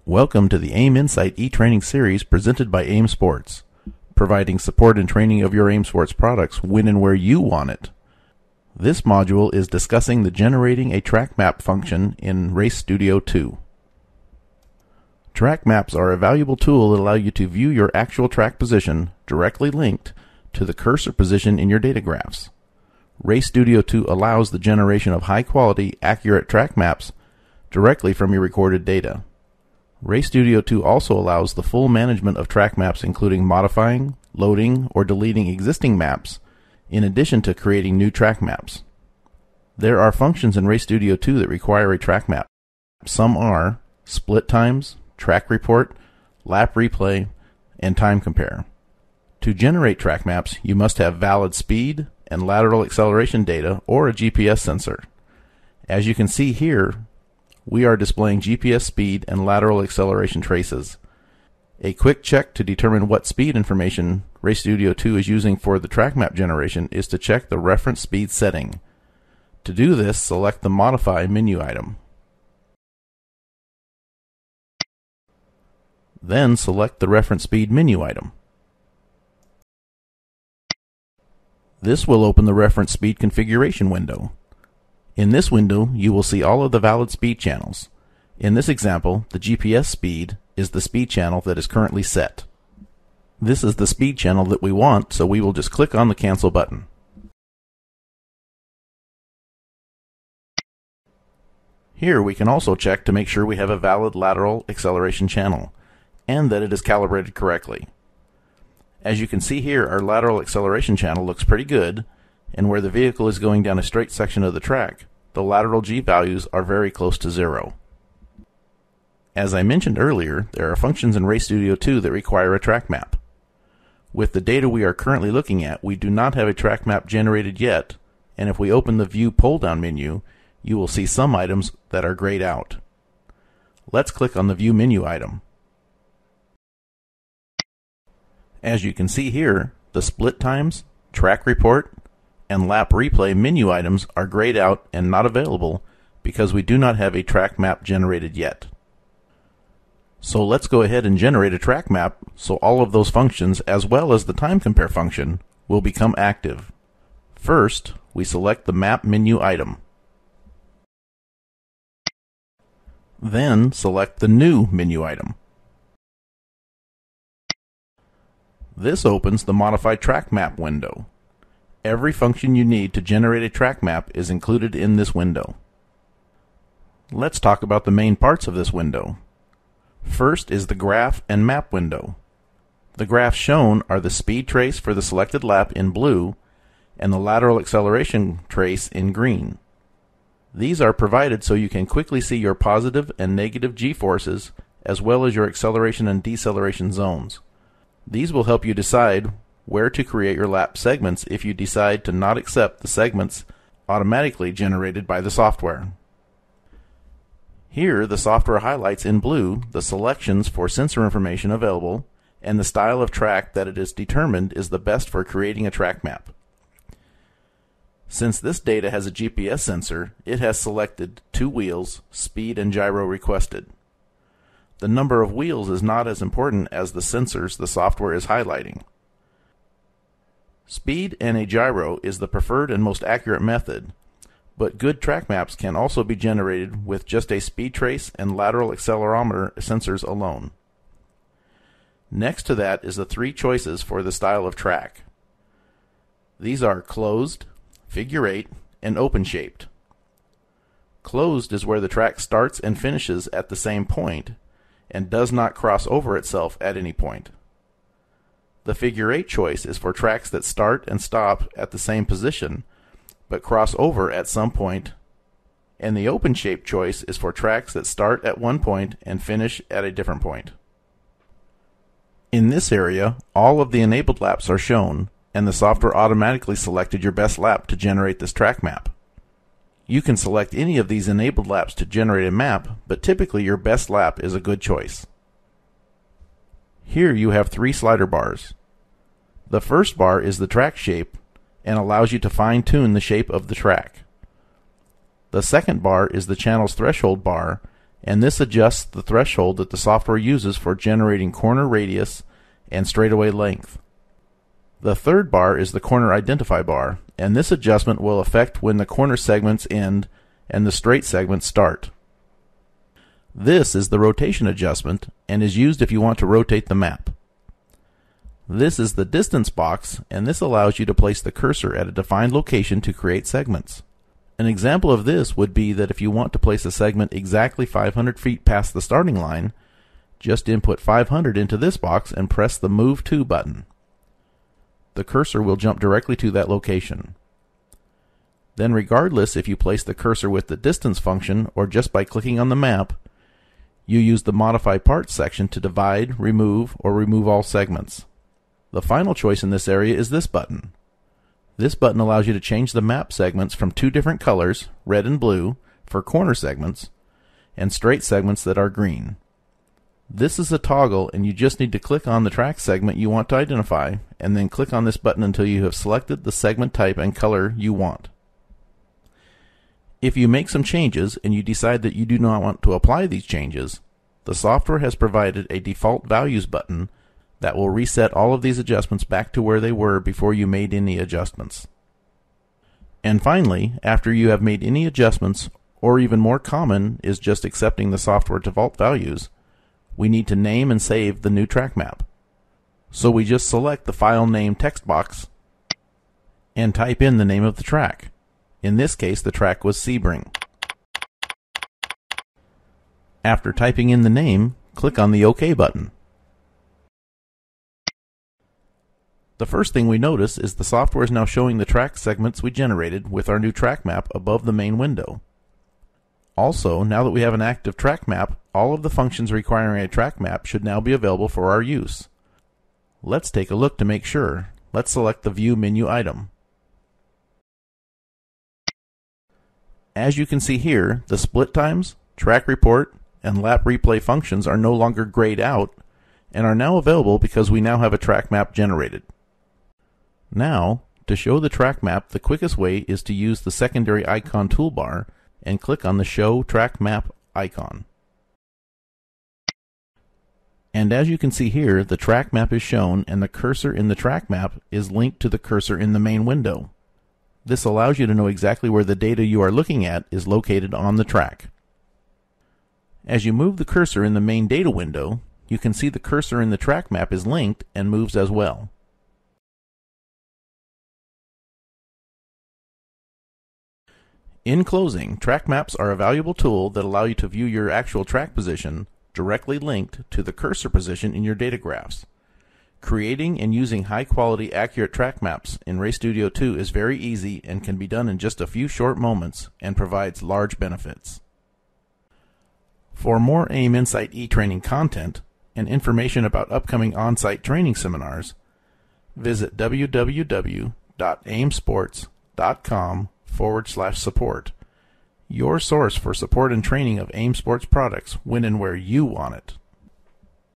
Welcome to the AIM Insight e-training series presented by AIM Sports, providing support and training of your AIM Sports products when and where you want it. This module is discussing the generating a track map function in Race Studio 2. Track maps are a valuable tool that allow you to view your actual track position directly linked to the cursor position in your data graphs. Race Studio 2 allows the generation of high-quality, accurate track maps directly from your recorded data. Race Studio 2 also allows the full management of track maps, including modifying, loading, or deleting existing maps, in addition to creating new track maps. There are functions in Race Studio 2 that require a track map. Some are split times, track report, lap replay, and time compare. To generate track maps, you must have valid speed and lateral acceleration data or a GPS sensor. As you can see here, we are displaying GPS speed and lateral acceleration traces. A quick check to determine what speed information Race Studio 2 is using for the track map generation is to check the reference speed setting. To do this, select the Modify menu item. Then select the reference speed menu item. This will open the reference speed configuration window. In this window, you will see all of the valid speed channels. In this example, the GPS speed is the speed channel that is currently set. This is the speed channel that we want, so we will just click on the Cancel button. Here we can also check to make sure we have a valid lateral acceleration channel, and that it is calibrated correctly. As you can see here, our lateral acceleration channel looks pretty good, and where the vehicle is going down a straight section of the track, the lateral G values are very close to zero. As I mentioned earlier, there are functions in Race Studio 2 that require a track map. With the data we are currently looking at, we do not have a track map generated yet, and if we open the View pull-down menu, you will see some items that are grayed out. Let's click on the View menu item. As you can see here, the split times, track report, and lap replay menu items are grayed out and not available because we do not have a track map generated yet. So let's go ahead and generate a track map so all of those functions as well as the time compare function will become active. First, we select the map menu item. Then select the new menu item. This opens the Modify Track Map window. Every function you need to generate a track map is included in this window. Let's talk about the main parts of this window. First is the Graph and Map window. The graphs shown are the speed trace for the selected lap in blue and the lateral acceleration trace in green. These are provided so you can quickly see your positive and negative g-forces as well as your acceleration and deceleration zones. These will help you decide where to create your lap segments if you decide to not accept the segments automatically generated by the software. Here, the software highlights in blue the selections for sensor information available and the style of track that it is determined is the best for creating a track map. Since this data has a GPS sensor, it has selected 2 wheels, speed and gyro requested. The number of wheels is not as important as the sensors the software is highlighting. Speed and a gyro is the preferred and most accurate method, but good track maps can also be generated with just a speed trace and lateral accelerometer sensors alone. Next to that is the 3 choices for the style of track. These are closed, figure 8, and open shaped. Closed is where the track starts and finishes at the same point and does not cross over itself at any point. The figure 8 choice is for tracks that start and stop at the same position but cross over at some point, and the open shape choice is for tracks that start at one point and finish at a different point. In this area, all of the enabled laps are shown, and the software automatically selected your best lap to generate this track map. You can select any of these enabled laps to generate a map, but typically your best lap is a good choice. Here you have 3 slider bars. The first bar is the track shape and allows you to fine-tune the shape of the track. The second bar is the channel's threshold bar and this adjusts the threshold that the software uses for generating corner radius and straightaway length. The third bar is the corner identify bar, and this adjustment will affect when the corner segments end and the straight segments start. This is the rotation adjustment and is used if you want to rotate the map. This is the distance box, and this allows you to place the cursor at a defined location to create segments. An example of this would be that if you want to place a segment exactly 500 feet past the starting line, just input 500 into this box and press the Move To button. The cursor will jump directly to that location. Then regardless if you place the cursor with the distance function or just by clicking on the map, you use the Modify Parts section to divide, remove, or remove all segments. The final choice in this area is this button. This button allows you to change the map segments from two different colors, red and blue, for corner segments, and straight segments that are green. This is a toggle, and you just need to click on the track segment you want to identify, and then click on this button until you have selected the segment type and color you want. If you make some changes and you decide that you do not want to apply these changes, the software has provided a default values button that will reset all of these adjustments back to where they were before you made any adjustments. And finally, after you have made any adjustments, or even more common is just accepting the software default values, we need to name and save the new track map. So we just select the file name text box and type in the name of the track. In this case, the track was Sebring. After typing in the name, click on the OK button. The first thing we notice is the software is now showing the track segments we generated with our new track map above the main window. Also, now that we have an active track map, all of the functions requiring a track map should now be available for our use. Let's take a look to make sure. Let's select the View menu item. As you can see here, the split times, track report, and lap replay functions are no longer grayed out and are now available because we now have a track map generated. Now, to show the track map, the quickest way is to use the secondary icon toolbar and click on the Show Track Map icon. And as you can see here, the track map is shown and the cursor in the track map is linked to the cursor in the main window. This allows you to know exactly where the data you are looking at is located on the track. As you move the cursor in the main data window, you can see the cursor in the track map is linked and moves as well. In closing, track maps are a valuable tool that allow you to view your actual track position directly linked to the cursor position in your data graphs. Creating and using high-quality, accurate track maps in RayStudio 2 is very easy and can be done in just a few short moments and provides large benefits. For more AIM Insight e-training content and information about upcoming on-site training seminars, visit www.aimsports.com/support, your source for support and training of AIM Sports products when and where you want it.